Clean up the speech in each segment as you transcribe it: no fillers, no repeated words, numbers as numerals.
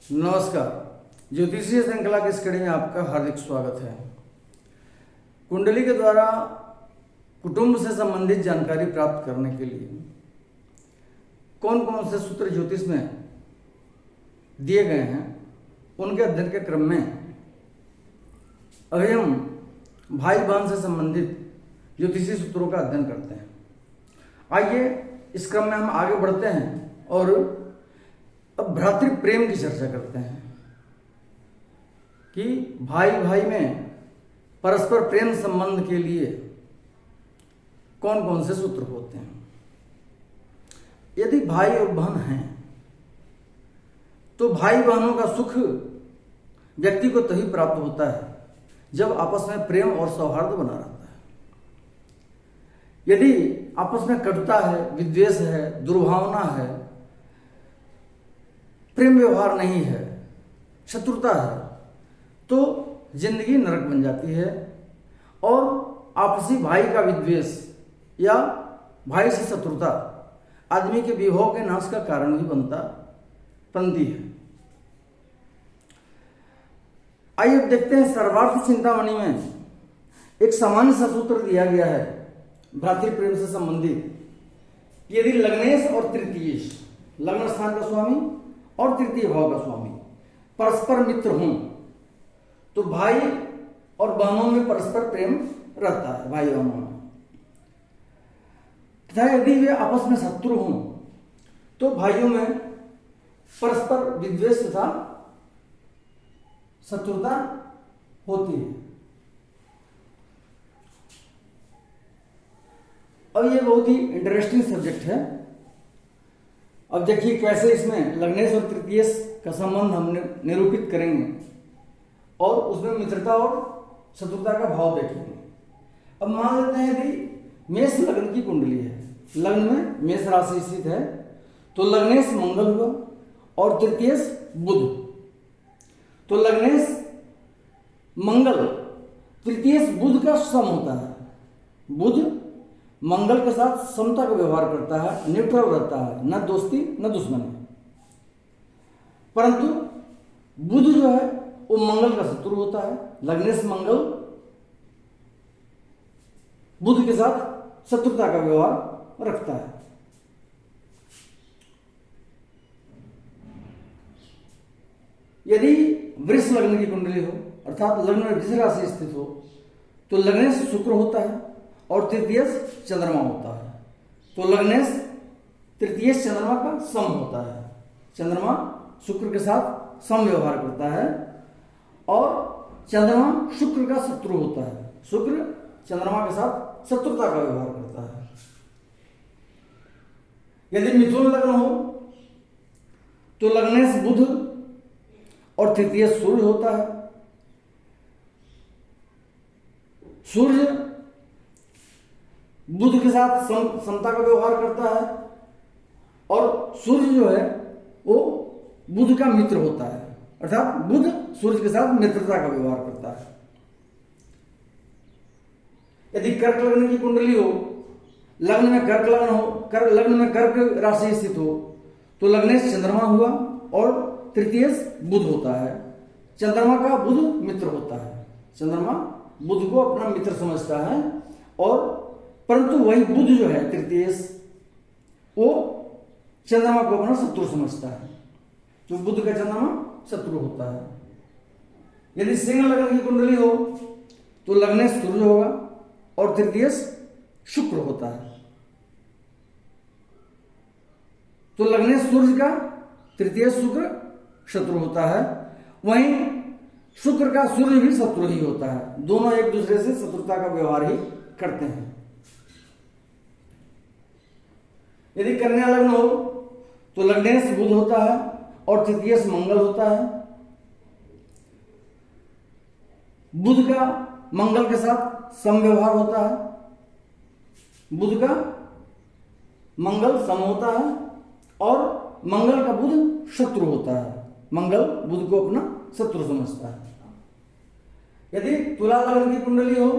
नमस्कार। ज्योतिषीय श्रृंखला की इस कड़ी में आपका हार्दिक स्वागत है। कुंडली के द्वारा कुटुंब से संबंधित जानकारी प्राप्त करने के लिए कौन कौन से सूत्र ज्योतिष में दिए गए हैं, उनके अध्ययन के क्रम में अभी हम भाई बहन से संबंधित ज्योतिषीय सूत्रों का अध्ययन करते हैं। आइए इस क्रम में हम आगे बढ़ते हैं और अब भ्रातृ प्रेम की चर्चा करते हैं कि भाई भाई में परस्पर प्रेम संबंध के लिए कौन कौन से सूत्र होते हैं। यदि भाई और बहन हैं तो भाई बहनों का सुख व्यक्ति को तभी प्राप्त होता है जब आपस में प्रेम और सौहार्द बना रहता है। यदि आपस में कटुता है, विद्वेष है, दुर्भावना है, प्रेम व्यवहार नहीं है, शत्रुता है, तो जिंदगी नरक बन जाती है और आपसी भाई का विद्वेष या भाई से शत्रुता आदमी के विभव के नाश का कारण भी बनती है। आइए अब देखते हैं, सर्वार्थ चिंतामणि में एक सामान्य सा सूत्र दिया गया है भ्रातृ प्रेम से संबंधित। यदि लग्नेश और तृतीयेश, लग्न स्थान का स्वामी और तृतीय भाव का स्वामी परस्पर मित्र हों तो भाई और बहनों में परस्पर प्रेम रहता है, भाई बहनों में। तथा यदि वे आपस में शत्रु हों तो भाइयों में परस्पर विद्वेष तथा शत्रुता होती है। अब ये बहुत ही इंटरेस्टिंग सब्जेक्ट है। अब देखिए कैसे इसमें लग्नेश और तृतीयेश का संबंध हम निरूपित करेंगे और उसमें मित्रता और शत्रुता का भाव देखेंगे। अब मान लेते हैं यदि मेष लग्न की कुंडली है, लग्न में मेष राशि स्थित है, तो लग्नेश मंगल हुआ और तृतीयेश बुध। तो लग्नेश मंगल तृतीयेश बुध का सम होता है। बुध मंगल के साथ समता का व्यवहार करता है, न्यूट्रल रहता है, न दोस्ती न दुश्मनी। परंतु बुध जो है वो मंगल का शत्रु होता है। लग्नेश मंगल बुध के साथ शत्रुता का व्यवहार रखता है। यदि वृष लग्न की कुंडली हो अर्थात लग्न में वृष राशि स्थित हो तो लग्नेश शुक्र होता है और तृतीयेश चंद्रमा होता है। तो लग्नेश तृतीयेश चंद्रमा का सम होता है। चंद्रमा शुक्र के साथ सम व्यवहार करता है और चंद्रमा शुक्र का शत्रु होता है। शुक्र चंद्रमा के साथ शत्रुता का व्यवहार करता है। यदि मिथुन लग्न हो तो लग्नेश बुध और तृतीयेश सूर्य होता है। सूर्य बुध के साथ समता का व्यवहार करता है और सूर्य जो है वो बुध का मित्र होता है, अर्थात बुध सूर्य के साथ मित्रता का व्यवहार करता है। यदि कर्क लग्न की कुंडली हो, लग्न में कर्क लग्न हो, लग्न में कर्क राशि स्थित हो तो लग्नेश चंद्रमा हुआ और तृतीयेश बुध होता है। चंद्रमा का बुध मित्र होता है। चंद्रमा बुध को अपना मित्र समझता है और परंतु वही बुध जो है तृतीयेश वो चंद्रमा को अपना शत्रु समझता है। तो बुध का चंद्रमा शत्रु होता है। यदि सिंह लग्न की कुंडली हो तो लग्नेश सूर्य होगा और तृतीयेश शुक्र होता है। तो लग्नेश सूर्य का तृतीयेश शुक्र शत्रु होता है। वहीं शुक्र का सूर्य भी शत्रु ही होता है। दोनों एक दूसरे से शत्रुता का व्यवहार ही करते हैं। यदि कन्या लग्न हो तो लग्नेश बुध होता है और तृतीयेश मंगल होता है। बुध का मंगल के साथ सम व्यवहार होता है। बुध का मंगल सम होता है और मंगल का बुध शत्रु होता है। मंगल बुध को अपना शत्रु समझता है। यदि तुला लग्न की कुंडली हो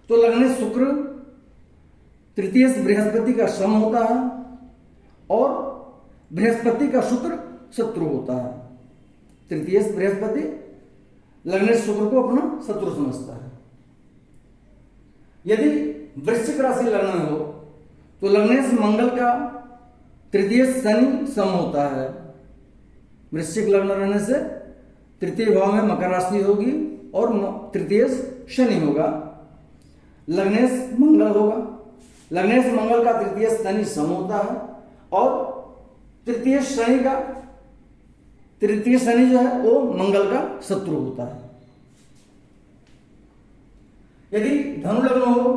तो लग्नेश शुक्र तृतीयेश बृहस्पति का सम होता है और बृहस्पति का शुक्र शत्रु होता है। तृतीय बृहस्पति लग्नेश शुक्र को अपना शत्रु समझता है। यदि वृश्चिक राशि लग्न में हो तो लग्नेश मंगल का तृतीय शनि सम होता है। वृश्चिक लग्न रहने से तृतीय भाव में मकर राशि होगी और तृतीय शनि होगा, लग्नेश मंगल होगा। लग्नेश मंगल का तृतीय शनि सम होता है और तृतीय शनि जो है वो मंगल का शत्रु होता है। यदि धनु लग्न हो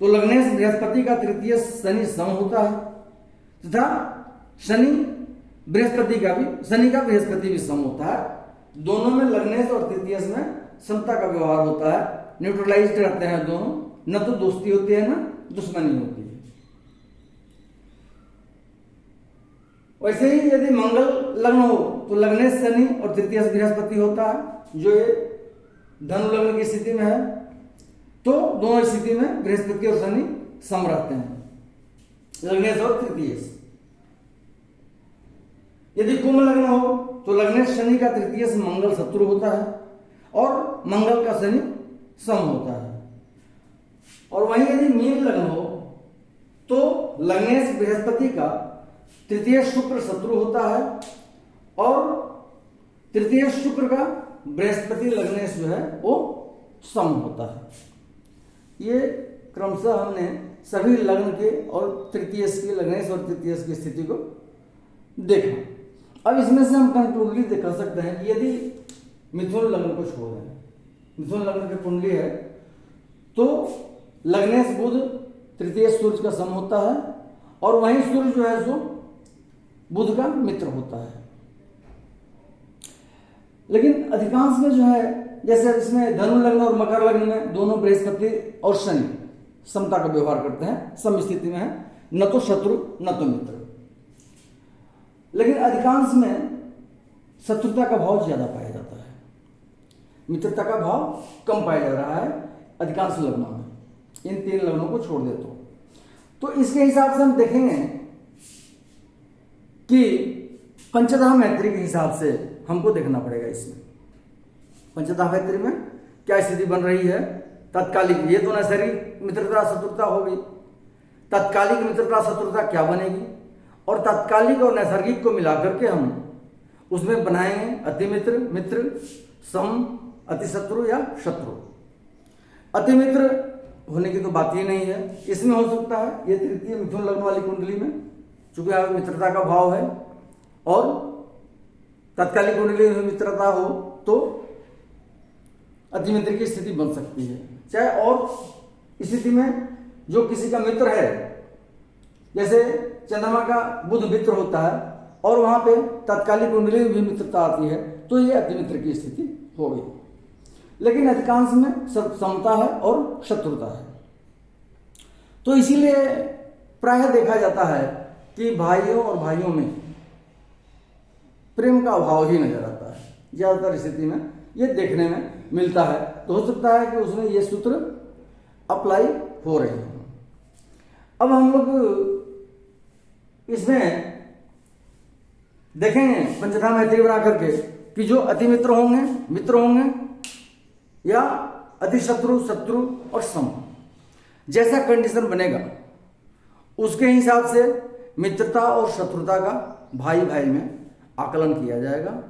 तो लग्नेश बृहस्पति का तृतीय शनि सम होता है तथा शनि का बृहस्पति भी सम होता है। दोनों में लग्नेश और तृतीय में समता का व्यवहार होता है, न्यूट्रलाइज्ड रहते हैं दोनों, न तो दोस्ती होती है न दुश्मनी होती है। वैसे ही यदि मंगल लग्न हो तो लग्नेश शनि और तृतीय बृहस्पति होता है। जो ये धनु लग्न की स्थिति में है तो दोनों स्थिति में बृहस्पति और शनि सम रहते हैं, लग्नेश और तृतीय। यदि कुंभ लग्न हो तो लग्नेश शनि का तृतीय मंगल शत्रु होता है और मंगल का शनि सम होता है। और वहीं यदि मीन लग्न हो तो लग्नेश बृहस्पति का तृतीय शुक्र शत्रु होता है और तृतीय शुक्र का बृहस्पति लग्नेश जो है वो सम होता है। ये क्रमशः हमने सभी लग्न के और तृतीय की लग्नेश और तृतीय की स्थिति को देखा। अब इसमें से हम कंक्लूडली दिखा सकते हैं कि यदि मिथुन लग्न को छोड़ दें, मिथुन लग्न की कुंडली है तो लग्नेश बुध तृतीय सूर्य का सम होता है और वहीं सूर्य जो है सो बुध का मित्र होता है। लेकिन अधिकांश में जो है, जैसे इसमें धनु लग्न और मकर लग्न में दोनों बृहस्पति और शनि समता का व्यवहार करते हैं, सम स्थिति में है, न तो शत्रु न तो मित्र। लेकिन अधिकांश में शत्रुता का भाव ज्यादा पाया जाता है, मित्रता का भाव कम पाया जा रहा है अधिकांश लग्नों में, इन तीन लग्नों को छोड़ दे तो इसके हिसाब से हम देखेंगे कि पंचदश मैत्री के हिसाब से हमको देखना पड़ेगा। इसमें पंचदश मैत्री में क्या स्थिति बन रही है तत्कालिक, ये तो नैसर्गिक मित्रता शत्रुता होगी, तत्कालिक मित्रता शत्रुता क्या बनेगी और तत्कालिक और नैसर्गिक को मिलाकर के हम उसमें बनाएंगे अति मित्र, मित्र, सम, अति शत्रु या शत्रु। अति मित्र होने की तो बात ही नहीं है, इसमें हो सकता है ये तृतीय मिथुन लग्न वाली कुंडली में, चूंकि यहाँ मित्रता का भाव है और तत्कालिक कुंडली में मित्रता हो तो अति मित्र की स्थिति बन सकती है। चाहे और स्थिति में जो किसी का मित्र है, जैसे चंद्रमा का बुध मित्र होता है और वहां पे तत्कालिक कुंडली में भी मित्रता आती है तो ये अति मित्र की स्थिति होगी। लेकिन अधिकांश में समता है और शत्रुता है। तो इसीलिए प्रायः देखा जाता है कि भाइयों और भाइयों में प्रेम का अभाव ही नजर आता है, ज्यादातर स्थिति में ये देखने में मिलता है। तो हो सकता है कि उसमें ये सूत्र अप्लाई हो रहे हैं। अब हम लोग इसमें देखेंगे पंचदश मैत्री बना करके कि जो अति मित्र होंगे, मित्र होंगे या अति शत्रु, शत्रु और सम, जैसा कंडीशन बनेगा उसके हिसाब से मित्रता और शत्रुता का भाई भाई में आकलन किया जाएगा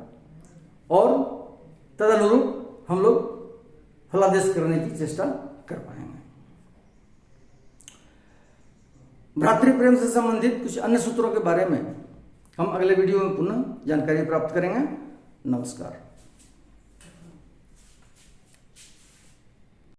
और तदनुरूप हम लोग फलादेश करने की चेष्टा कर पाएंगे। भ्रातृ प्रेम से संबंधित कुछ अन्य सूत्रों के बारे में हम अगले वीडियो में पुनः जानकारी प्राप्त करेंगे। नमस्कार।